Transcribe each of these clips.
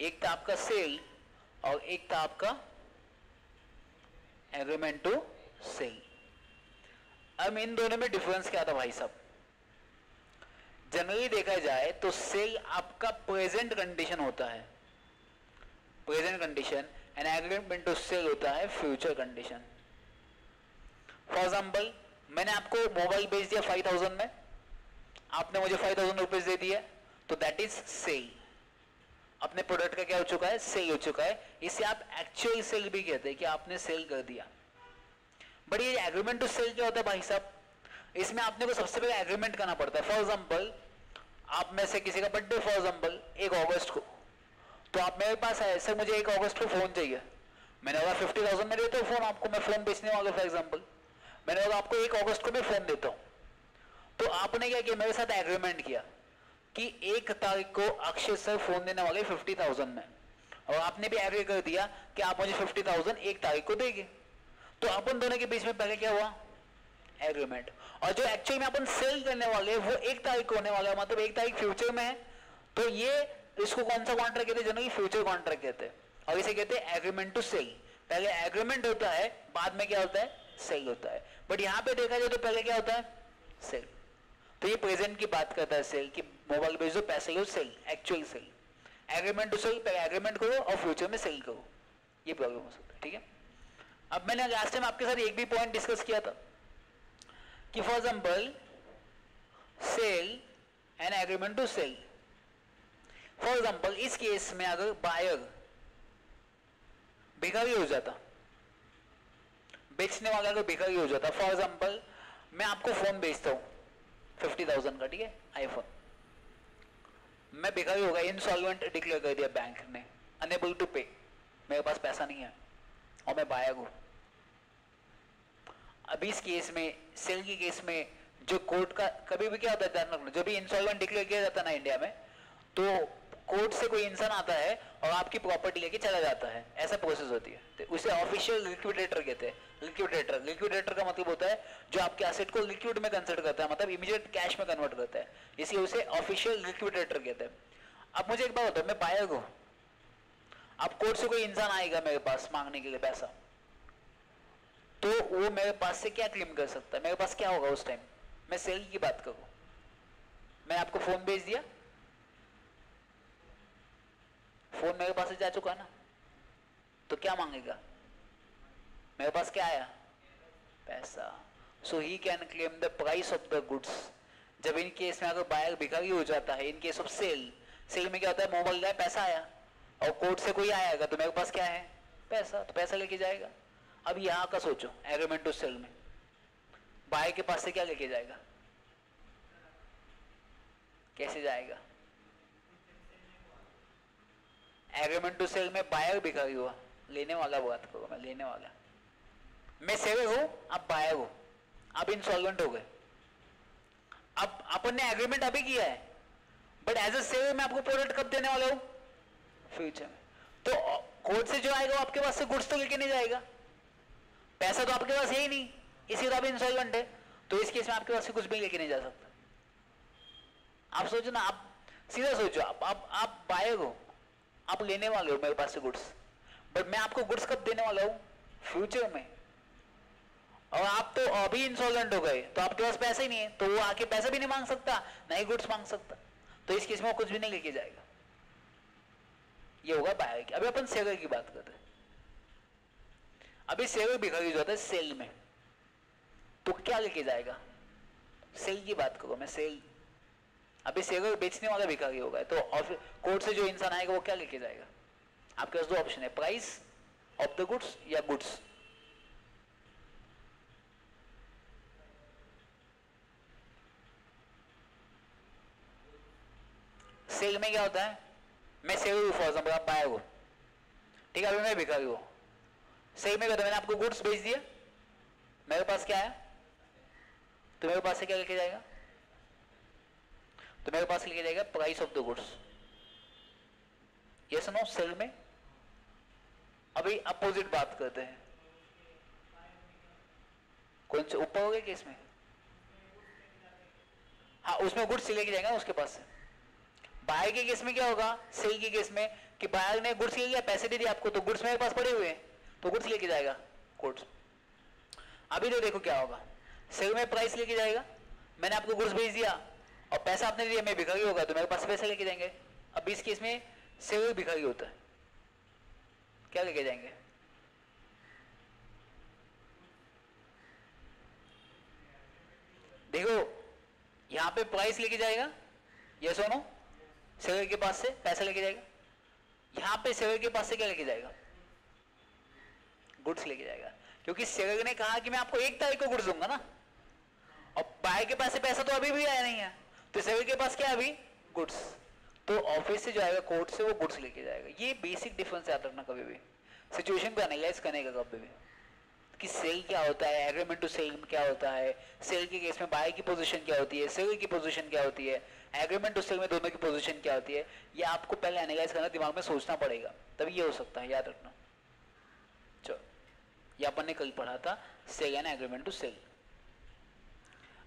एक था आपका सेल और एक था आपका एग्रीमेंट टू सेल। अब इन दोनों में डिफरेंस क्या था भाई साहब? जनरली देखा जाए तो सेल आपका प्रेजेंट कंडीशन होता है, present condition, and agreement to sell होता है फ्यूचर कंडीशन। फॉर एग्जाम्पल, मैंने आपको मोबाइल बेच दिया 5000 में, आपने मुझे 5000 रुपीज दे दिया, तो दैट इज सेल। अपने प्रोडक्ट का क्या हो चुका है? सेल हो चुका है। इसे आप एक्चुअल सेल भी कहते हैं कि आपने सेल कर दिया। बट ये एग्रीमेंट टू सेल क्या होता है भाई साहब? इसमें आपने को सबसे पहले एग्रीमेंट करना पड़ता है। फॉर एग्जाम्पल, आप में से किसी का बर्थडे फॉर एग्जाम्पल 1 अगस्त को, तो आप मेरे पास आए, सर मुझे 1 अगस्त को फोन चाहिए। मैंने बोला 50,000 में देता हूँ फोन आपको, मैं फोन बेचने वाला फॉर एग्जाम्पल। मैंने बोला आपको 1 अगस्त को मैं फोन देता हूँ। तो आपने क्या किया? मेरे साथ एग्रीमेंट किया कि 1 तारीख को अक्षय सर फोन देने वाले 50,000 में, और आपने भी एग्री कर दिया कि आप मुझे 50,000 1 तारीख को देंगे। तो अपन दोनों के बीच में पहले क्या हुआ? एग्रीमेंट। और जो एक्चुअली में अपन सेल करने वाले वो 1 तारीख को होने वाला है, मतलब 1 तारीख फ्यूचर में है। तो ये इसको कौन सा कॉन्ट्रैक्ट कहते हैं? जनरली फ्यूचर कॉन्ट्रैक्ट कहते हैं, और इसे कहते हैं एग्रीमेंट टू सेल। पहले एग्रीमेंट होता है, बाद में क्या होता है? सेल होता है। बट यहां पे देखा जाए तो पहले क्या होता है? सेल। तो ये प्रेजेंट की बात करता है सेल, कि मोबाइल बेच दो, पैसे लो, sale, actual sale. Agreement to sale, पहले एग्रीमेंट करो और फ्यूचर में सेल करो। ये प्रॉब्लम हो सकता है, ठीक है। अब मैंने लास्ट टाइम आपके साथ एक भी पॉइंट डिस्कस किया था कि for example sale and agreement to sell. For example इस केस में अगर बायर भिखारी हो जाता, बेचने वाला अगर भिखारी हो जाता, फॉर एग्जाम्पल मैं आपको फोन बेचता हूं 50,000 का, ठीक है, आईफोन। मैं भिखारी हो गया, इंसॉल्वेंट डिक्लेयर कर दिया बैंक ने, अनेबल टू पे, मेरे पास पैसा नहीं है और मैं बायर हूं। अभी इस केस में, सेल के केस में, जो कोर्ट का कभी भी क्या होता है ध्यान रखना, जब भी इंसॉल्वेंट डिक्लेयर किया जाता है ना इंडिया में, तो कोर्ट से कोई इंसान आता है और आपकी प्रॉपर्टी लेके चला जाता है, ऐसा प्रोसेस होती है। तो उसे ऑफिशियल लिक्विडेटर कहते हैं। लिक्विडेटर का मतलब होता है जो आपके एसेट को लिक्विड में कंसिडर करता है, मतलब इमीडिएट कैश में कन्वर्ट करता है, इसलिए उसे ऑफिशियल लिक्विडेटर कहते हैं। अब मुझे एक बात बताओ, मैं बायर हूं, अब कोर्ट से कोई इंसान आएगा मेरे पास मांगने के लिए पैसा, तो वो मेरे पास से क्या क्लेम कर सकता है? मेरे पास क्या होगा उस टाइम? मैं सेल की बात करूं, मैं आपको फोन बेच दिया, फोन मेरे पास से जा चुका ना, तो क्या मांगेगा? मेरे पास क्या आया? पैसा। So he can claim the price of the goods. जब इन केस में अगर बायर भिखारी हो जाता है, in case of sale, sale में क्या होता है? मोबाइल गया, पैसा आया, और कोर्ट से कोई आएगा तो मेरे पास क्या है? पैसा, तो पैसा लेके जाएगा। अब यहां का सोचो, एग्रीमेंट टू सेल में बायर के पास से क्या लेके जाएगा? कैसे जाएगा? एग्रीमेंट टू सेल में बायर भिखारी हुआ, लेने वाला बात करो, मैं लेने वाला, मैं सेलर हूं, आप बायर हो, आप इंसॉल्वेंट हो गए। अब अपन ने एग्रीमेंट अभी किया है, बट एज ए सेलर मैं आपको प्रोडक्ट कब देने वाला हूं? फ्यूचर में। तो कोर्ट से जो आएगा वो आपके पास से गुड्स तो लेके नहीं जाएगा, पैसा तो आपके पास है ही नहीं, इसी तो आप इंसॉल्वेंट है, तो इस केस में आपके पास से कुछ भी लेके नहीं जा सकता। आप सोचो ना, आप सीधा सोचो, आप बायर हो, आप लेने वाले हो मेरे पास से गुड्स, बट मैं आपको गुड्स कब देने वाला हूं? फ्यूचर में। और आप तो अभी इंसॉल्वेंट हो गए, तो आपके पास पैसा ही नहीं है, तो वो आके पैसा भी नहीं मांग सकता, ना ही गुड्स मांग सकता, तो इस केस में वो कुछ भी नहीं लेके जाएगा। ये होगा बायर की। अभी अपन सेलर की बात करते हैं। अभी सेलर भिखारी जो होता है सेल में, तो क्या लेके जाएगा? सेल की बात करो, मैं सेल, अभी सेलर बेचने वाला भिखारी होगा, तो कोर्ट से जो इंसान आएगा वो क्या लेके जाएगा? आपके पास दो ऑप्शन है, प्राइस ऑफ द गुड्स या गुड्स। सेल में क्या होता है? मैं सेलर हूं, फॉर एग्जाम्पल आप बायर हो, ठीक है, अभी मैं भिखारी हूं। सेल में क्या होता है? मैंने आपको गुड्स बेच दिया, मेरे पास क्या है? तो मेरे पास से क्या लेके जाएगा? तो मेरे पास लेके जाएगा price of the goods. Yes no? Sale में अभी अपोजिट बात करते हैं, कौन से ऊपर हो गए केस में? हाँ, उसमें गुड्स लेके जाएगा उसके पास से। बायर के केस में क्या होगा? सेल के केस में कि बायर ने गुड्स ले लिया, पैसे दे दिए आपको, तो गुड्स मेरे पास पड़े हुए हैं, तो गुड्स लेके जाएगा गुड्स। अभी तो देखो क्या होगा, सेल में प्राइस लेके जाएगा, मैंने आपको गुड्स भेज दिया और पैसा आपने दिया, मैं भिखारी होगा तो मेरे पास पैसे लेके जाएंगे। अब इस केस में सेलर भिखारी होता है, क्या लेके जाएंगे? देखो यहां पे प्राइस लेके जाएगा, यस और नो, सेलर के पास से पैसा लेके जाएगा। यहां पे सेलर के पास से क्या लेके जाएगा? गुड्स लेके जाएगा, क्योंकि सेलर ने कहा कि मैं आपको 1 तारीख को गुड्स दूंगा ना, और बायर के पास से पैसा तो अभी भी आया नहीं है, तो सेलर के पास क्या है अभी? गुड्स। तो ऑफिस से जो आएगा कोर्ट से, वो गुड्स लेके जाएगा। ये बेसिक डिफरेंस याद रखना कभी भी, सिचुएशन को एनालाइज करने का कभी भी, कि सेल क्या होता है, एग्रीमेंट टू सेल क्या होता है, सेल के केस में बायर की पोजीशन क्या होती है, सेलर की पोजीशन क्या होती है, एग्रीमेंट टू सेल में दोनों की पोजीशन क्या होती है, ये आपको पहले एनालाइज करना, दिमाग में सोचना पड़ेगा, तभी ये हो सकता है, याद रखना। चलो, ये अपन ने कल पढ़ा था, sale and agreement to sell.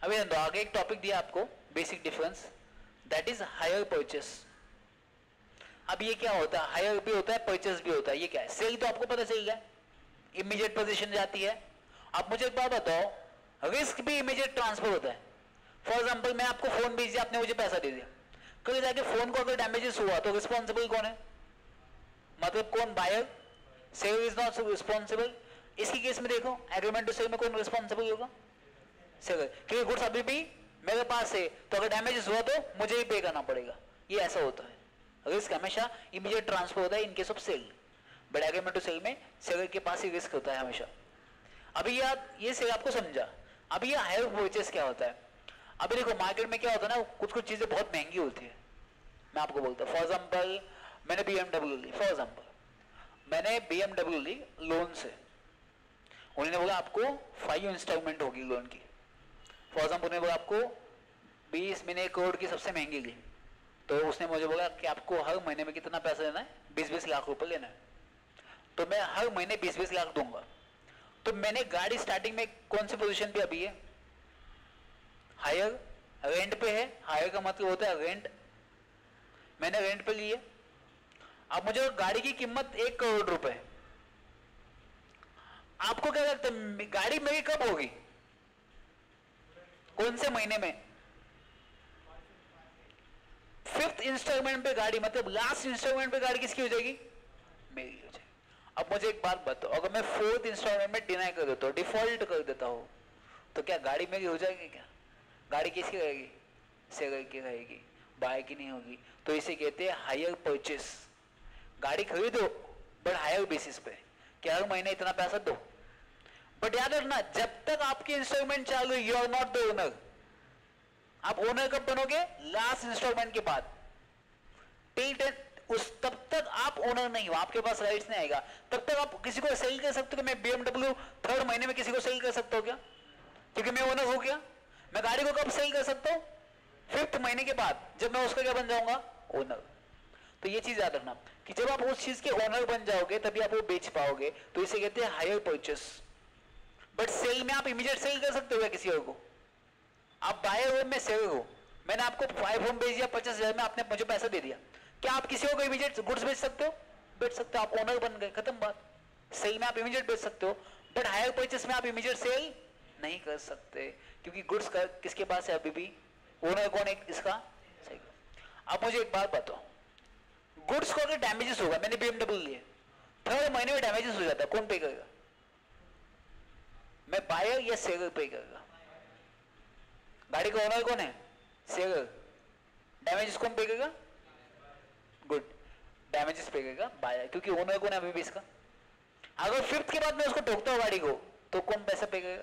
अभी आगे एक टॉपिक दिया आपको, basic difference, that is hire purchase. अब ये क्या होता है? हायर भी होता है, परचेस भी होता है। ये क्या है? सेल तो आपको पता चल गया, इमीडिएट पोजीशन जाती है। अब मुझे एक बात बताओ, रिस्क भी इमीडिएट ट्रांसफर होता है। फॉर एग्जांपल मैं आपको फोन भेज दिया, आपने मुझे पैसा दे दिया, कल जाके फोन को अगर डैमेजेस हुआ तो रिस्पॉन्सिबल कौन है? मतलब कौन? Buyer. Seller is not responsible. इसी केस में देखो, एग्रीमेंट टू सेल में कौन रिस्पॉन्सिबल होगा? सेलर, क्योंकि गुड्स अभी भी मेरे पास है, तो अगर डैमेजेस हुआ तो मुझे ही पे करना पड़ेगा। ये ऐसा होता है, रिस्क हमेशा इमीडिएट ट्रांसफर होता है in case of sale, but agreement to sell में सेलर के पास ही रिस्क होता है हमेशा। अभी ये सेल आपको समझा। अभी ये हायर परचेस क्या होता है? अभी देखो मार्केट में क्या होता है ना, कुछ कुछ चीजें बहुत महंगी होती है। मैं आपको बोलता हूँ, फॉर एग्जाम्पल मैंने BMW ली, फॉर एग्जाम्पल मैंने BMW ली लोन से, उन्होंने बोला आपको 5 इंस्टॉलमेंट होगी लोन की। फॉर एग्जाम्पल उन्होंने बोला आपको 20 महीने 1 करोड़ की सबसे महंगी ली, तो उसने मुझे बोला कि आपको हर महीने में कितना पैसा देना है? 20-20 लाख रुपए लेना है, तो मैं हर महीने 20-20 लाख दूंगा। तो मैंने गाड़ी स्टार्टिंग में कौन सी पोजीशन पे अभी है? हायर, रेंट पे है। हायर का मतलब होता है रेंट, मैंने रेंट पे ली है। अब मुझे गाड़ी की कीमत 1 करोड़ रुपए, आपको क्या लगता है गाड़ी मेरी कब होगी? कौन से महीने में? 5th इंस्टॉलमेंट पे गाड़ी, मतलब लास्ट इंस्टॉलमेंट पे गाड़ी किसकी हो जाएगी? मेरी हो जाएगी। अब मुझे एक बात बताओ, अगर मैं 4th इंस्टॉलमेंट में डिनाई कर देता हूँ, डिफॉल्ट कर देता हूँ, तो क्या गाड़ी मेरी हो जाएगी? क्या गाड़ी किसकी रहेगी? सेलर की रहेगी, बाय की नहीं होगी। तो इसे कहते हैं हायर परचेस। गाड़ी खरीदो बट हायर बेसिस पे, कि हर महीने इतना पैसा दो, बट याद रखना जब तक आपकी इंस्टॉलमेंट चालू है, you are not the owner. आप ओनर कब बनोगे? लास्ट इंस्टॉलमेंट के बाद। तब तक आप ओनर नहीं हो, आपके पास राइट्स नहीं आएगा। तब तक आप किसी को सेल कर सकते हो। मैं BMW 3rd महीने में किसी को सेल कर सकता हूँ क्या? क्योंकि मैं ओनर हो गया। मैं गाड़ी को कब सेल कर सकता हूँ? 5th महीने के बाद, जब मैं उसका क्या बन जाऊंगा? ओनर। तो ये चीज याद रखना कि जब आप उस चीज के ओनर बन जाओगे तभी आप वो बेच पाओगे। तो इसे कहते हैं हायर परचेस। बट सेल में आप इमीडिएट सेल कर सकते हो किसी और को? आप बायर हो, मैं सेलर हो, मैंने आपको 5 होम भेज दिया 50,000 में, आपने मुझे पैसा दे दिया, क्या आप किसी को इमीडिएट गुड्स बेच सकते हो? बेच सकते हो, आप ओनर बन गए, खत्म बात। सेल में आप इमीडिएट बेच सकते हो, बट हायर परचेस में आप इमीडिएट सेल नहीं कर सकते, क्योंकि गुड्स का किसके पास है अभी भी? ओनर कौन है इसका? सही। अब मुझे एक बात बताओ, गुड्स को अगर डैमेजेस होगा, मैंने BMW लिए, 3rd महीने में डैमेजेस हो जाता है, कौन पे करेगा? मैं बायर या सेलर पे करेगा? गाड़ी का ओनर कौन है? सेलर। डैमेजेस कौन पे करेगा? गुड, डैमेजेस पे करेगा बायर, क्योंकि ओनर कौन है अभी भी इसका? अगर 5th के बाद मैं उसको ठोकता हूं गाड़ी को, तो कौन पैसा पे करेगा?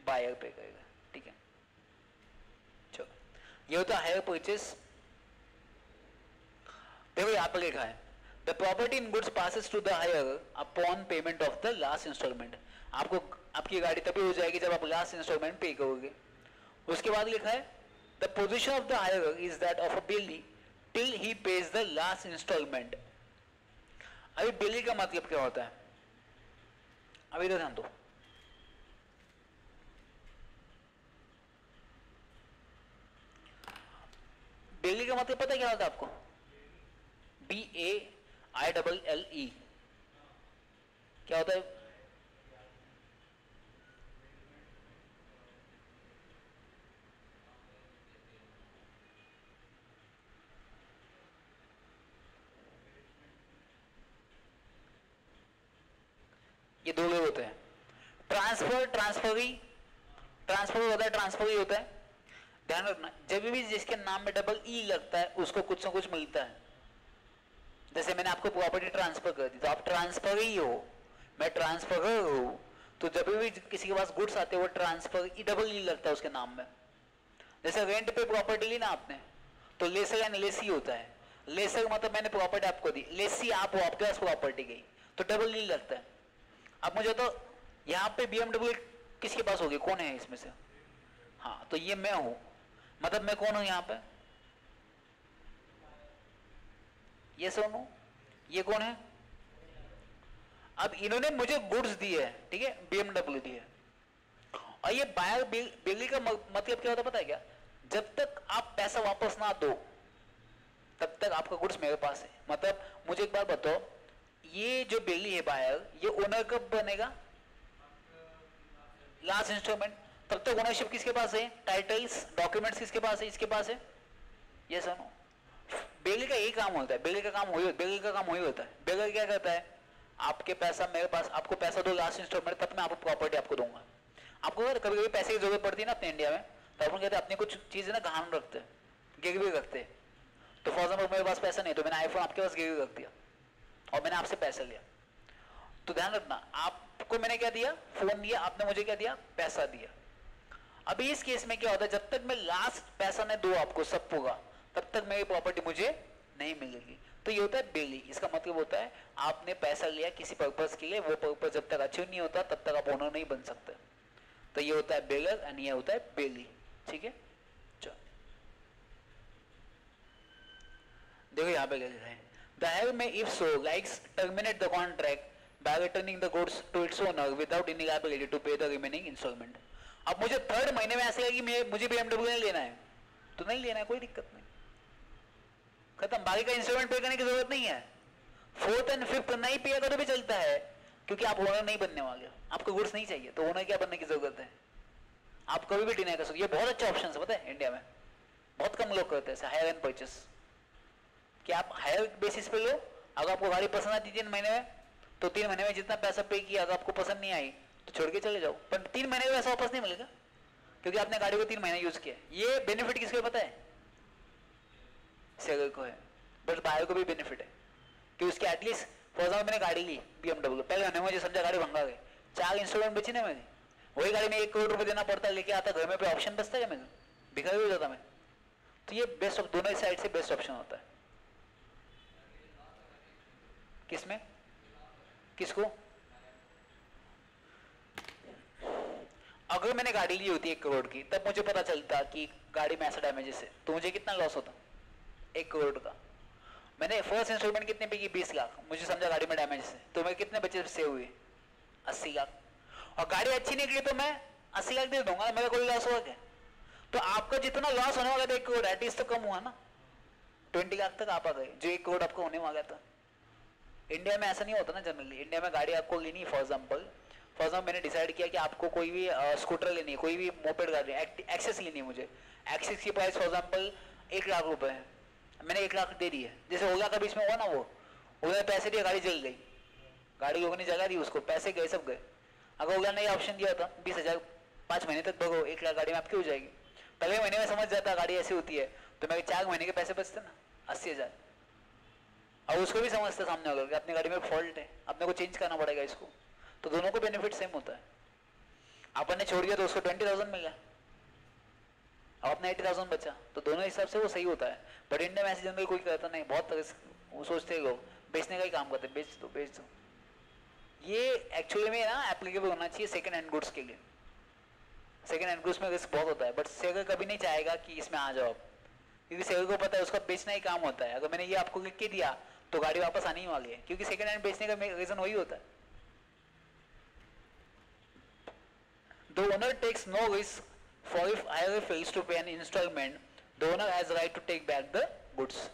बायर पे करेगा। ठीक है, चलो ये होता है हायर परचेस। देखो यहां पर लिखा है the property in goods passes to the hirer upon payment of the last instalment. आपको आपकी गाड़ी तभी हो जाएगी जब आप लास्ट इंस्टॉलमेंट पे करोगे। उसके बाद लिखा है the position of the hirer is that of a bailee till he pays the last instalment. अभी बिली का मतलब क्या होता है? अभी तो ध्यान दो, बिली का मतलब पता क्या होता है आपको? BA। ILLE क्या होता है? ये दो लोग होते हैं, ट्रांसफरी होता है, ट्रांसफरी होता है। ध्यान रखना, जब भी जिसके नाम में डबल ई लगता है उसको कुछ ना कुछ मिलता है। जैसे मैंने आपको प्रॉपर्टी ट्रांसफर कर दी, तो आप ट्रांसफर ही हो, मैं ट्रांसफर हूं, तो जब भी किसी के पास गुड्स आते हैं वो ट्रांसफर ई डबल ई लगता है उसके नाम में। जैसे रेंट पे प्रॉपर्टी ली ना आपने, तो लेसर या लेसी होता है। लेसर मतलब मैंने प्रॉपर्टी आपको दी, लेसी आप हो, आपके पास प्रॉपर्टी गई, तो डबल ई लगता है। अब मुझे तो यहाँ पे BMW किसके पास होगी, कौन है इसमें से? हाँ, तो ये मैं हूं, मतलब मैं कौन हूं यहाँ पे? ये सुनो, ये कौन है? अब इन्होंने मुझे गुड्स दिए है, ठीक है, BMW दी है, और ये बायर बिल्ली का मतलब क्या होता है पता है क्या? जब तक आप पैसा वापस ना दो तब तक आपका गुड्स मेरे पास है। मतलब मुझे एक बात बताओ, ये जो बिल्ली है बायर, ये ओनर कब बनेगा? Last instalment. तब तक ओनरशिप किसके पास है? टाइटल्स, डॉक्यूमेंट्स किसके पास है? इसके पास है। ये सुनो, बेली का यही काम होता है, बेली का काम वही होता है। बेली क्या करता है? आपके पैसा मेरे पास, आपको पैसा दो लास्ट इंस्टॉलमेंट, तब मैं आपको प्रॉपर्टी आपको दूंगा। आपको अगर कभी कभी पैसे की जरूरत पड़ती है ना अपने इंडिया में, तो अपन कहते हैं अपनी कुछ चीजें ना गहान रखते हैं, गिरवी रखते हैं। तो फॉर एग्जाम्पल मेरे पास पैसा नहीं, तो मैंने आईफोन आपके पास गिरवी रख दिया और मैंने आपसे पैसा लिया। तो ध्यान रखना, आपको मैंने क्या दिया? फोन दिया, आपने मुझे क्या दिया? पैसा दिया। अभी इस केस में क्या होता है, जब तक मैं लास्ट पैसा नहीं दो आपको सब पूरा, तब तक मेरी प्रॉपर्टी मुझे नहीं मिलेगी। तो ये होता है बेली। इसका मतलब होता है आपने पैसा लिया किसी पर्पस के लिए, वो पर्पस जब तक अचीव नहीं होता तब तक आप ओनर नहीं बन सकते। तो ये होता है बेलर एंड ये होता है बेली। ठीक है, चलो देखो यहाँ पे क्या लिखा है, द हेयर में if so likes terminate the contract by returning the goods to its owner without any liability to pay the remaining installment। अब मुझे थर्ड महीने में ऐसा लगा कि मुझे BMW नहीं लेना है, तो नहीं लेना है, कोई दिक्कत नहीं, खत्म। बाकी का इंस्टॉलमेंट पे करने की जरूरत नहीं है। फोर्थ एंड फिफ्थ नहीं पे करो भी चलता है, क्योंकि आप ओनर नहीं बनने वाले हो, आपको गुड्स नहीं चाहिए, तो ओनर क्या बनने की जरूरत है? आप कभी भी डिनाई कर सकते। ये बहुत अच्छा ऑप्शन है, पता है इंडिया में बहुत कम लोग करते हैं हायर एंड परचेस, कि आप हायर बेसिस पे लो। अगर आपको गाड़ी पसंद आती 3 महीने में, तो 3 महीने में जितना पैसा पे किया, अगर आपको पसंद नहीं आई तो छोड़ के चले जाओ, पर 3 महीने में पैसा वापस नहीं मिलेगा, क्योंकि आपने गाड़ी को 3 महीने यूज किया। ये बेनिफिट किसको पता है? सेलर को है, बट बायर को भी बेनिफिट है कि उसके एटलीस्ट फॉर एग्जाम्पल मैंने गाड़ी ली BMW, पहले मैंने मुझे समझा गाड़ी भंगा गई, 4 इंस्टॉलमेंट बेची ना मेरी, वही गाड़ी में 1 करोड़ रुपए देना पड़ता, लेके आता घर में, पे ऑप्शन बचता है मेरे, भिखारी हो जाता मैं। तो ये बेस्ट, दोनों साइड से बेस्ट ऑप्शन होता है। किसमें? किसको? अगर मैंने गाड़ी ली होती 1 करोड़ की, तब मुझे पता चलता कि गाड़ी में ऐसा डैमेजेस है, तो मुझे कितना लॉस होता? 1 करोड़ का। मैंने फर्स्ट इंस्टॉलमेंट कितने पे की? 20 लाख। मुझे समझा गाड़ी में डैमेज है, तो मैं कितने बचे सेव हुए? 80 लाख। और गाड़ी अच्छी निकली तो मैं 80 लाख दे दूंगा, मेरा कोई लॉस होगा क्या? तो आपका जितना लॉस होने वाला था 1 करोड़, एटलीस्ट तो कम हुआ ना, 20 लाख तक आप आ गए, जो 1 करोड़ आपको होने वाला था। इंडिया में ऐसा नहीं होता ना जनरली। इंडिया में गाड़ी आपको लेनी है, फॉर एग्जाम्पल मैंने डिसाइड किया कि आपको कोई भी स्कूटर लेनी है, कोई भी मोपेड गाड़ी, एक्सेस लेनी है मुझे, एक्सेस की प्राइस फॉर एग्जाम्पल 1 लाख रुपए है, मैंने 1 लाख दे दी है। जैसे ओला का बीच में हुआ ना, वो ओला पैसे दिए, गाड़ी जल गई, गाड़ी लोगों ने जला दी उसको, पैसे गए, सब गए। अगर ओला ने ऑप्शन दिया था 20,000 5 महीने तक भगो, 1 लाख गाड़ी में आपकी हो जाएगी। पहले महीने में समझ जाता गाड़ी ऐसी होती है, तो मेरे 4 महीने के पैसे बचते ना, 80,000। और उसको भी समझते सामने होगा कि अपनी गाड़ी में फॉल्ट है, अपने को चेंज करना पड़ेगा इसको, तो दोनों को बेनिफिट सेम होता है। अपन ने छोड़ दिया तो उसको 20,000 मिल गया, अब अपना 80,000 बचा, तो दोनों हिसाब से वो सही होता है। बट इंडिया में ऐसे जनरल कोई करता नहीं, बहुत वो सोचते हैं लोग बेचने का ही काम करते, बेच दो बेच दो। ये एक्चुअली में ना एप्लीकेबल होना चाहिए सेकंड हैंड गुड्स के लिए। सेकंड हैंड गुड्स में रिस्क बहुत होता है, बट सेलर कभी नहीं चाहेगा कि इसमें आ जाओ, क्योंकि सेलर को पता है उसका बेचना ही काम होता है। अगर मैंने ये आपको लिख के दिया तो गाड़ी वापस आने ही वाली है, क्योंकि सेकंड हैंड बेचने का रीजन वही होता है। The owner takes no risk, for if hire fails to pay an installment, the owner has the right to take back the goods.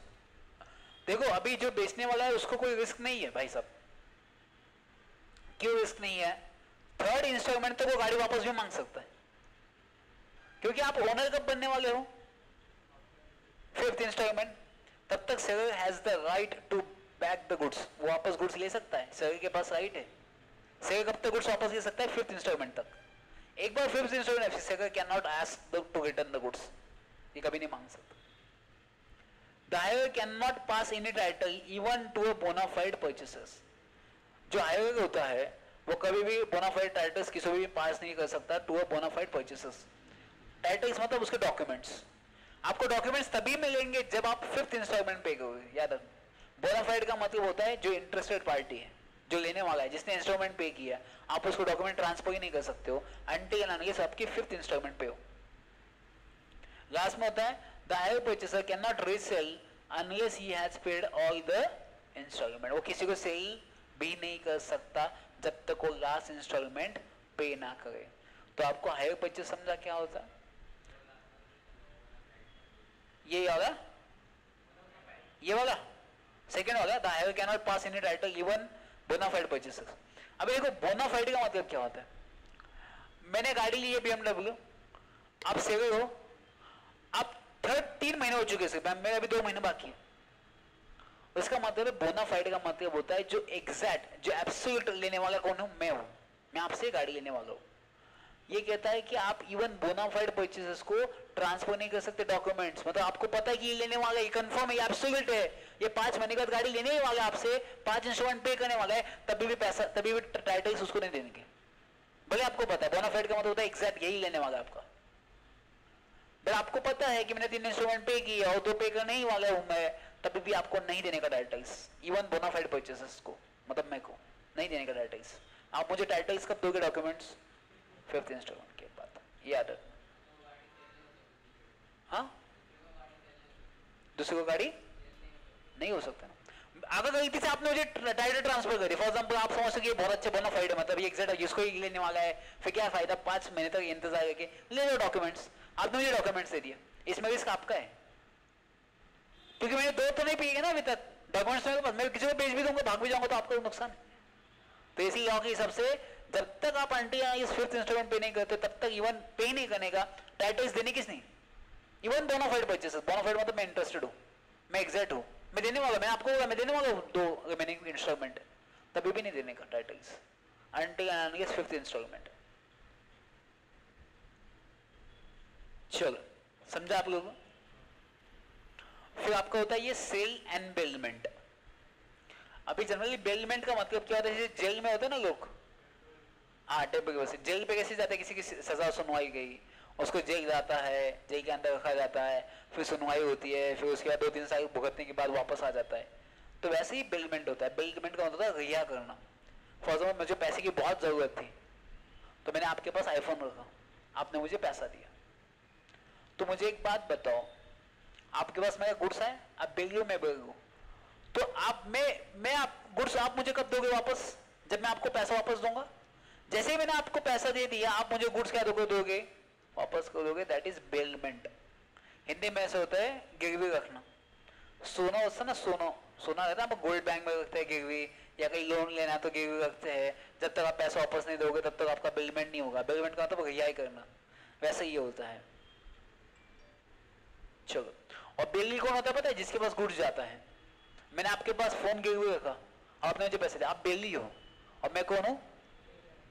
देखो अभी जो बेचने वाला है उसको कोई रिस्क नहीं है भाई साहब। क्यों रिस्क नहीं है? थर्ड इंस्टॉलमेंट तक वो गाड़ी वापस भी मांग सकता है, क्योंकि आप ओनर कब बनने वाले हो? Fifth instalment. तब तक seller has the right to back the goods, वो वापस गुड्स ले सकता है, सेलर के पास राइट है। सेलर कब तक गुड्स वापस ले सकता है? फिफ्थ इंस्टॉलमेंट तक। एक बार fifth instalment seller can not ask to return the goods, ये कभी नहीं मांग सकता। The hirer cannot pass any title even to a bona fide purchasers. जो हायर होता है वो कभी भी bona fide titles किसी भी पास नहीं कर सकता to a bona fide purchasers. Titles मतलब उसके डॉक्यूमेंट्स। आपको डॉक्यूमेंट्स तभी मिलेंगे जब आप फिफ्थ इंस्टॉलमेंट पे करोगे, याद रखना। बोना फाइड का मतलब होता है जो इंटरेस्टेड पार्टी है, जो लेने वाला है, जिसने इंस्टॉलमेंट पे किया, आप उसको डॉक्यूमेंट ट्रांसफर ही नहीं कर सकते हो अनटिल एंड अनलेस आपकी फिफ्थ इंस्टॉलमेंट पे हो। लास्ट में होता है the hire purchaser cannot resell unless he has paid all the installment. वो किसी को सेल भी नहीं कर सकता जब तक वो लास्ट इंस्टॉलमेंट पे ना करे। तो आपको हायर परचेस समझा क्या होता है? ये वाला, ये वाला सेकेंड वाला, the hirer can not pass any title even bona fide purchases. अब देखो बोनाफाइड का मतलब क्या होता है? मैंने गाड़ी ली है BMW, आप सेलर हो, आप 3 महीने हो चुके से, मेरे अभी 2 महीने बाकी है। उसका मतलब है बोनाफाइड का मतलब होता है जो एग्जैक्ट, जो एब्सोल्यूट लेने वाला कौन हूं? मैं हूं, मैं आपसे गाड़ी लेने वाला हूं। ये कहता है कि आप इवन बोनाफाइड परचेसेस को ट्रांसफर नहीं कर सकते डॉक्यूमेंट्स। मतलब आपको पता है कि ये लेने वाला है, कंफर्म है, ये एब्सोल्यूट है, ये 5 महीने के बाद गाड़ी लेने ही वाला है आपसे, 5 इंस्टॉलमेंट पे करने वाला है, तभी भी पैसा, तभी भी टाइटल्स उसको नहीं देंगे, भले आपको पता है। बोनाफाइड का मतलब होता है एग्जैक्ट यही लेने वाला है आपका। आपको पता है कि मैंने 3 इंस्टॉलमेंट पे किया और 2 पे करने ही वाला हूं मैं, तभी भी आपको नहीं देने का टाइटल्स, इवन बोनाफाइड परचेसेस को, मतलब मैं को नहीं देने का टाइटल्स। आप मुझे टाइटल्स कब दोगे? डॉक्यूमेंट्स फिफ्थ इंस्टॉलमेंट के बाद, याद है। हाँ, दूसरे को गाड़ी नहीं हो सकता ना। अगर गलती से आपने मुझे टाइटल ट्रांसफर करी, फॉर एग्जांपल आप समझ सके बहुत अच्छे बोनाफाइड है, मतलब ये एग्जैक्ट जिसको ही लेने वाला है, फिर क्या फायदा 5 महीने तक इंतजार करके? ले लो डॉक्यूमेंट्स, आपने मुझे डॉक्यूमेंट्स दे दिया, इसमें रिस्क आपका है, क्योंकि मैंने 2 तो नहीं पिए ना अभी तक डॉक्यूमेंट्स मेरे पास, मैं किसी को बेच भी दूंगा, भाग भी जाऊंगा तो आपका नुकसान है। तो इसी लॉ के हिसाब से जब तक आप इस फिफ्थ इंस्टॉलमेंट पे नहीं करते तब तक इवन पे नहीं करने का, टाइटल्स देने किस नहीं, इवन बोनाफाइड परचेसेस। बोनाफाइड मतलब मैं इंटरेस्टेड हूं, मैं एग्जैक्ट हूं, मैं देने वाला, मैं आपको मैं देने वाला हूं 2 रिमेनिंग इंस्टॉलमेंट, तभी भी नहीं देने का titles until and unless fifth instalment. चलो समझा आप लोगों? फिर आपका होता है ये सेल एंड बेलमेंट। अभी जनरली बेलमेंट का मतलब क्या होता है? जैसे जेल में होते हैं ना लोग, हाँ टेम्परेरी से जेल पे कैसे जाते हैं? किसी की सजा सुनवाई गई, उसको जेल जाता है, जेल के अंदर रखा जाता है, फिर सुनवाई होती है, फिर उसके बाद 2-3 साल भुगतने के बाद वापस आ जाता है। तो वैसे ही बेलमेंट होता है। बेलमेंट का मतलब होता है रिहा करना। फॉर एग्जाम्पल मुझे पैसे की बहुत जरूरत थी, तो मैंने आपके पास आईफोन रखा, आपने मुझे पैसा दिया, तो मुझे एक बात बताओ, आपके पास मेरा गुड्स है, आप बेल लो, मैं बेल लूं, तो आप मैं आप गुड्स आप मुझे कब दोगे वापस? जब मैं आपको पैसा वापस दूंगा। जैसे ही मैंने आपको पैसा दे दिया, आप मुझे गुड्स क्या दोगे? वापस कर दोगे। That is bailment. हिंदी में ऐसा होता है गिरवी रखना। सोना होता है ना, सोना रहता है, आप गोल्ड बैंक में रखते हैं गिरवी, या कहीं लोन लेना है तो गिरवी रखते हैं। जब तक आप पैसा वापस नहीं दोगे तब तक आपका बेलमेंट नहीं होगा। बेलमेंट का मतलब रिहाई करना, वैसे ही होता है। चलो, और बेली कौन होता है पता है? जिसके पास गुड्स जाता है। मैंने आपके पास फोन गिरवी रखा और आपने मुझे पैसे दिए, आप बेली हो, और मैं कौन हूं?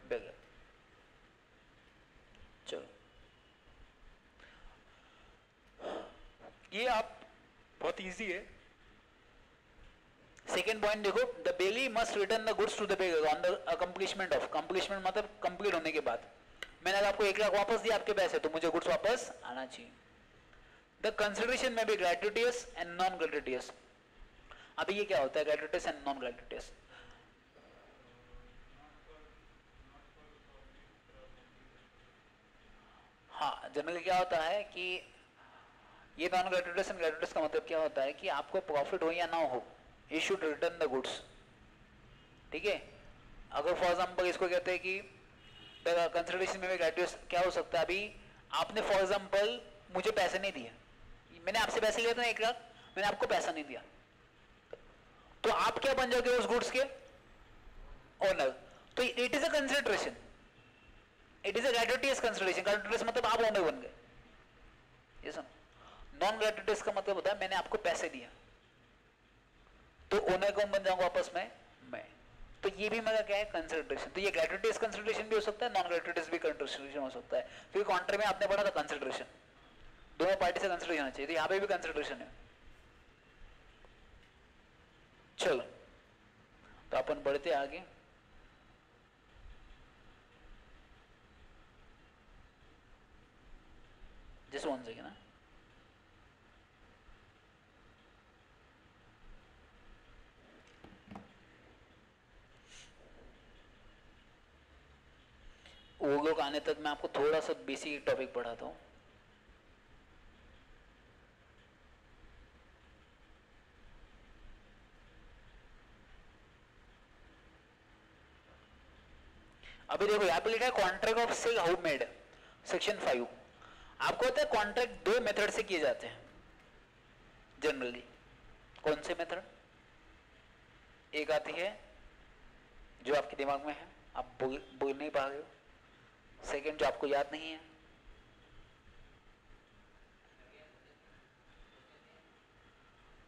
बेलर। चलो, ये आप बहुत इजी है। सेकेंड पॉइंट देखो, the bailee must return the goods to the bailor on the accomplishment of, कंप्लीशमेंट मतलब कंप्लीट होने के बाद। मैंने अगर आपको 1 लाख वापस दिया आपके पैसे, तो मुझे गुड्स वापस आना चाहिए। द कंसिडरेशन में बी ग्रेट्युटियस एंड नॉन ग्रेट्युटियस। अभी ये क्या होता है ग्रेट्युटियस एंड नॉन ग्रेट्युटियस? हाँ, जनरली क्या होता है कि ये नॉन ग्रेट्युटियस एंड ग्रेट्युटियस का मतलब क्या होता है कि आपको प्रॉफिट हो या ना हो, you should return the goods. ठीक है? अगर फॉर एग्जांपल इसको कहते हैं कि कंसिडरेशन में ग्रेट्युटियस क्या हो सकता है? अभी आपने फॉर एग्जांपल मुझे पैसे नहीं दिए, मैंने आपसे पैसे लिए थे 1 लाख, मैंने आपको पैसा नहीं दिया, तो आप क्या बन जाओगे उस गुड्स के ओनर। तो it is a consideration, it is a gratuitous consideration. Gratuitous मतलब आप ओनर बन गए, ये सुनो। नॉन ग्रेट्युटोरियस का मतलब होता है मैंने आपको पैसे दिया तो ओनर कौन बन जाऊंगा आपस में, मैं। तो ये भी मेरा क्या है, कंसिडरेशन। तो ये ग्रेट्युटोरियस कंसिडरेशन भी हो सकता है, नॉन ग्रेट्युटोरियस भी कंसिडरेशन हो सकता है, क्योंकि कॉन्ट्रैक्ट में आपने पढ़ा था कंसिडरेशन, दोनों पार्टी से कंसिडरेशन होना चाहिए, तो यहाँ पे भी कंसिडरेशन है। चलो तो अपन बढ़ते आगे। जस्ट वन सेकेंड ना, वो लोग आने तक मैं आपको थोड़ा सा बेसिक टॉपिक पढ़ाता हूँ। अभी देखो यहाँ पे लिखा है contract of sale how made, section 5। आपको पता है कॉन्ट्रैक्ट दो मेथड से किए जाते हैं जनरली। कौन से मेथड? एक आती है जो आपके दिमाग में है, आप बोल नहीं पा रहे हो। सेकंड जो आपको याद नहीं है।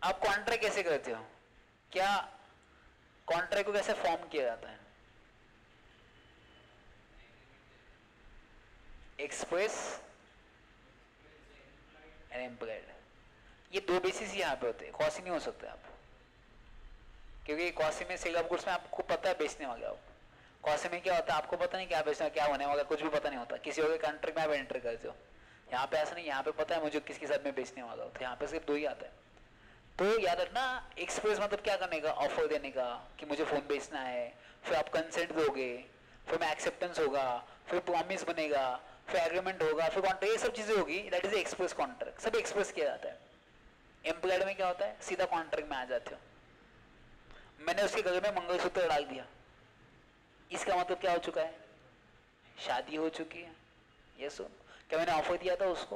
आप कॉन्ट्रैक्ट कैसे करते हो, क्या कॉन्ट्रैक्ट को कैसे फॉर्म किया जाता है? एक्सप्रेस एंड इम्प्लाइड, ये दो बेसिस यहाँ पे होते हैं, कॉसी नहीं हो सकते आप, क्योंकि कॉसी में सेल ऑफ गुड्स में आपको पता है बेचने वाले आप। कॉसी में क्या होता है आपको पता नहीं क्या बेचना, क्या होने वाला, कुछ भी पता नहीं होता। किसी और कॉन्ट्रैक्ट में आप एंटर करते हो, यहाँ पे ऐसा नहीं, यहाँ पे पता है मुझे किसके साथ में बेचने वाला हो, तो यहाँ पे सिर्फ दो ही आता है। तो याद रखना, एक्सप्रेस मतलब क्या करने का, ऑफर देने का कि मुझे फोन बेचना है, फिर आप कंसेंट दोगे, फिर में एक्सेप्टेंस होगा, फिर प्रॉमिस बनेगा, फिर एग्रीमेंट होगा, फिर कॉन्ट्रैक्ट, ये सब चीजें होगी, दैट इज एक्सप्रेस कॉन्ट्रैक्ट, सब एक्सप्रेस किया जाता है। एम्प्लॉयड में क्या होता है, सीधा कॉन्ट्रैक्ट में आ जाते हो। मैंने उसके गले में मंगलसूत्र डाल दिया, इसका मतलब क्या हो चुका है, शादी हो चुकी है। ये सुन, क्या मैंने ऑफर दिया था उसको,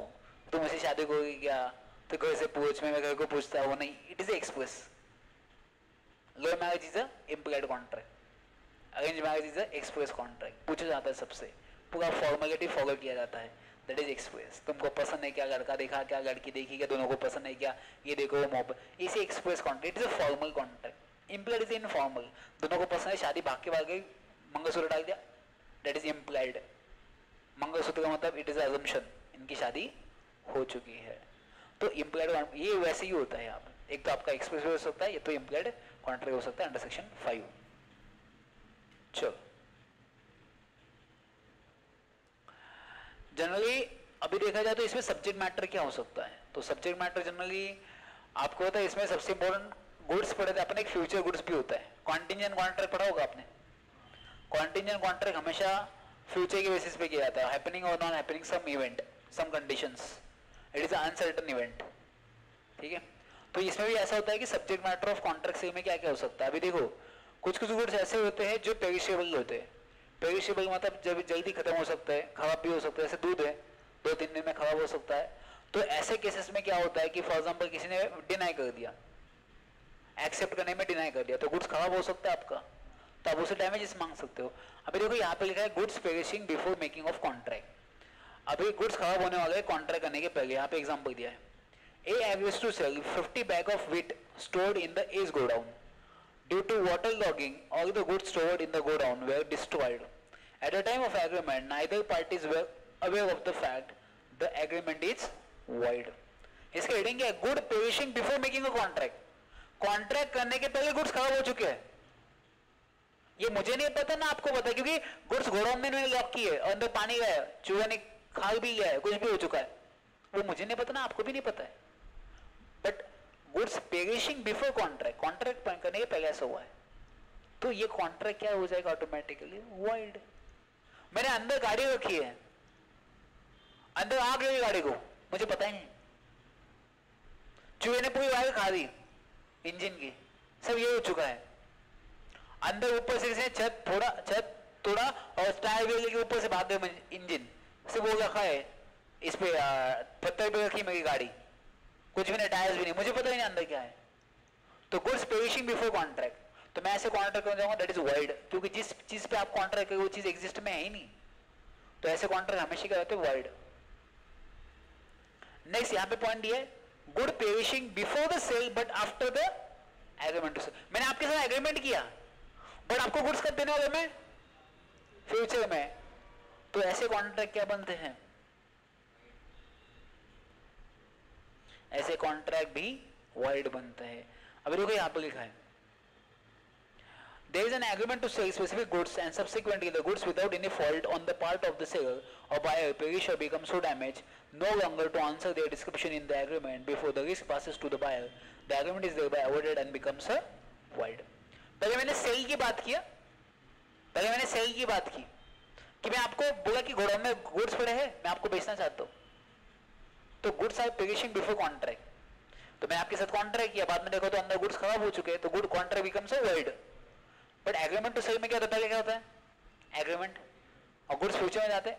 तुम मुझसे शादी करोगी क्या, तो घर से पूछ, मैं घर को पूछता, वो नहीं, it is express. Love marriage is a employed contract, arrange marriage is a express contract. पूछा जाता है सबसे, पूरा फॉर्मेलिटी फॉलो किया जाता है, दैट इज एक्सप्रेस। तुमको पसंद है क्या, लड़का देखा क्या, लड़की देखी क्या, दोनों को पसंद है क्या, ये देखो वो मोहब्बत, इसे express contract, it is a formal contract. Employed is informal, दोनों को पसंद है, शादी भाग के भाग गई, मंगलसूत्र डाल दिया, दैट इज इम्प्लॉयड। मंगलसूत्र का मतलब इट इज अजम्पशन, इनकी शादी हो चुकी है। तो इम्प्लॉयड ये वैसे ही होता है यहाँ पे, एक तो आपका एक्सप्रेस हो सकता है, ये तो इम्प्लॉयड कॉन्ट्रैक्ट हो सकता है अंडर सेक्शन 5। चलो जनरली अभी देखा जाए तो इसमें सब्जेक्ट मैटर क्या हो सकता है, तो सब्जेक्ट मैटर जनरली आपको होता है, इसमें सबसे इंपॉर्टेंट गुड्स पढ़े थे अपने, एक फ्यूचर गुड्स भी होता है। कॉन्टिंजेंट कॉन्ट्रैक्ट पढ़ा होगा आपने। कॉन्टिंजेंट कॉन्ट्रैक्ट हमेशा फ्यूचर के बेसिस पे किया जाता है, हैपनिंग और non happening some event, some conditions, it is uncertain event, ठीक है। तो इसमें भी ऐसा होता है कि सब्जेक्ट मैटर ऑफ कॉन्ट्रैक्ट से में क्या क्या हो सकता है। अभी देखो कुछ कुछ गुड्स ऐसे होते हैं जो पेरिशेबल होते हैं। पेरिशेबल मतलब जब जल्दी खत्म हो सकता है, खराब भी हो सकता है, जैसे दूध है 2-3 दिन में खराब हो सकता है। तो ऐसे केसेस में क्या होता है कि फॉर एग्जांपल किसी ने डिनाई कर दिया, एक्सेप्ट करने में डिनाई कर दिया, तो गुड्स खराब हो सकता है आपका, तो आप उसे डैमेजेस मांग सकते हो। अभी देखो यहाँ पे लिखा है goods perishing before making of contract. अभी गुड्स खराब होने वाले कॉन्ट्रैक्ट करने के पहले, यहाँ पे एग्जांपल दिया है, A agrees to sell 50 bag of wheat stored in the A's godown, due to waterlogging all the goods stored in the godown were destroyed. At the time of agreement neither parties were aware of the fact the agreement is void. इसका heading क्या है, good perishing before making a contract. Contract करने के पहले goods खराब हो चुके हैं, ये मुझे नहीं पता ना आपको पता है, क्योंकि गुड्स गोडाउन में मैंने लॉक की है, अंदर पानी गया है, चूहा ने खा भी गया है, कुछ भी हो चुका है, वो मुझे नहीं पता ना, आपको भी नहीं पता है। But goods perishing before contract, contract करने के पहले ऐसा हुआ है, तो ये कॉन्ट्रैक्ट क्या हो जाएगा ऑटोमेटिकली, वॉइड। मैंने अंदर गाड़ी रखी है, अंदर आग लगी गाड़ी को, मुझे पता ही नहीं, चूहे ने पूरी वायर खा दी इंजन की, सब ये हो चुका है। अंदर ऊपर से छत थोड़ा और टायर व्हील के ऊपर से भाग गए इंजन, सिर्फ वो रखा है, इस पे पत्थर पे रखी मेरी गाड़ी, कुछ भी नहीं, टायर्स भी नहीं, मुझे पता ही नहीं अंदर क्या है। तो गुड्स पेरिशिंग बिफोर कॉन्ट्रैक्ट, तो मैं ऐसे कॉन्ट्रैक्ट करना चाहूंगा दैट इज वॉइड, क्योंकि जिस चीज पे आप कॉन्ट्रैक्ट करेंगे वो चीज एग्जिस्ट में है ही नहीं, तो ऐसे कॉन्ट्रैक्ट हमेशा क्या होते हैं, वॉइड। नेक्स्ट यहाँ पे पॉइंट दिया है good perishing before the sale but after the agreement to sell. मैंने आपके साथ एग्रीमेंट किया बट आपको गुड्स कब देने वाले में, फ्यूचर में, तो ऐसे कॉन्ट्रैक्ट क्या बनते हैं, ऐसे कॉन्ट्रैक्ट भी वॉइड बनते हैं। अभी देखो यहां पर लिखा है there is an agreement to sell specific goods and subsequently the goods without any fault on the part of the seller or buyer perish or become so damaged no longer to answer their description in the agreement before the risk passes to the buyer, the agreement is thereby avoided and becomes a void। पहले मैंने cell की बात किया, पहले मैंने cell की बात की कि मैं आपको बोला कि गोडाउन में गुड्स पड़े हैं, मैं आपको बेचना चाहता हूं, तो goods are perishing before contract, तो मैं आपके साथ कॉन्ट्रैक्ट किया, बाद में देखो तो अंदर गुड्स खराब हो चुके हैं, तो good contract becomes a void. But agreement to sell में क्या होता है, पहले क्या होता है एग्रीमेंट, और गुड्स फ्यूचर में जाते हैं।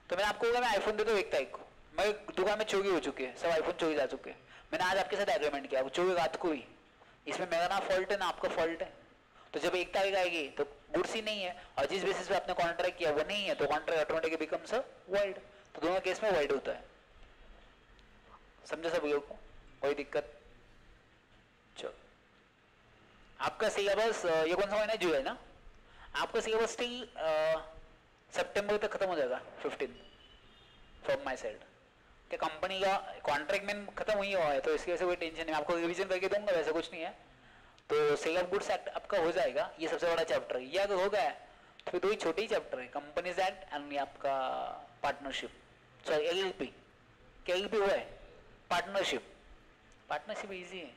तो मैंने आपको बोला मैं आईफोन दे दो 1 तारीख को, मैं दुकान में चोरी हो चुकी है, सब आईफोन चोरी जा चुके हैं, मैंने आज आपके साथ एग्रीमेंट किया, चोरी रात को ही, इसमें मेरा ना फॉल्ट है ना आपका फॉल्ट है, तो जब 1 तारीख आएगी तो गुड्स ही नहीं है, और जिस बेसिस पे आपने कॉन्ट्रैक्ट किया वो नहीं है, तो contract automatically becomes a void. तो दोनों केस में वॉइड होता है, समझे सभी लोग को, कोई दिक्कत। चलो आपका सिलेबस ये कौन सा महीना है, जुलाई ना, आपका सिलेबस स्टिल सितंबर तक खत्म हो जाएगा 15 फ्रॉम माय साइड, कि कंपनी का कॉन्ट्रैक्ट में खत्म हुई हुआ है, तो इसकी वजह से कोई टेंशन नहीं, आपको रिवीजन करके दूंगा, वैसा कुछ नहीं है। तो सेल ऑफ गुड्स एक्ट आपका हो जाएगा, ये सबसे बड़ा चैप्टर है, ये अगर हो गया तो फिर 2 ही छोटे ही चैप्टर है, कंपनीज एक्ट एंड ये आपका पार्टनरशिप, सॉरी एलएलपी, क्या एलएलपी हुआ है, पार्टनरशिप, पार्टनरशिप इजी है,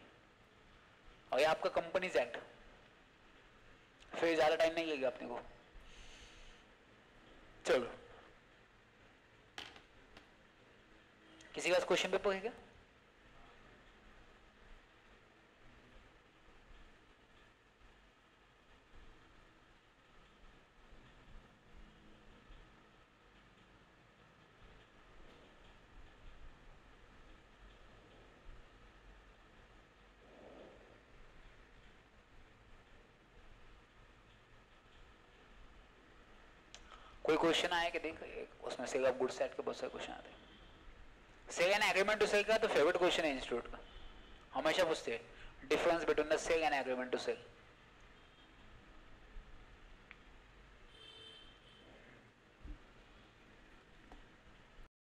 और ये आपका कंपनीज एक्ट, फिर ज्यादा टाइम नहीं लगेगा अपने को। चलो किसी का क्वेश्चन पेपर है क्या, कोई क्वेश्चन आया कि देख, उसमें सेल ऑफ गुड्स एक्ट के बहुत सारे क्वेश्चन आते हैं। Sale and agreement to sell का तो फेवरेट क्वेश्चन है इंस्टीट्यूट का, हमेशा पूछते हैं difference between the sale and agreement to cell.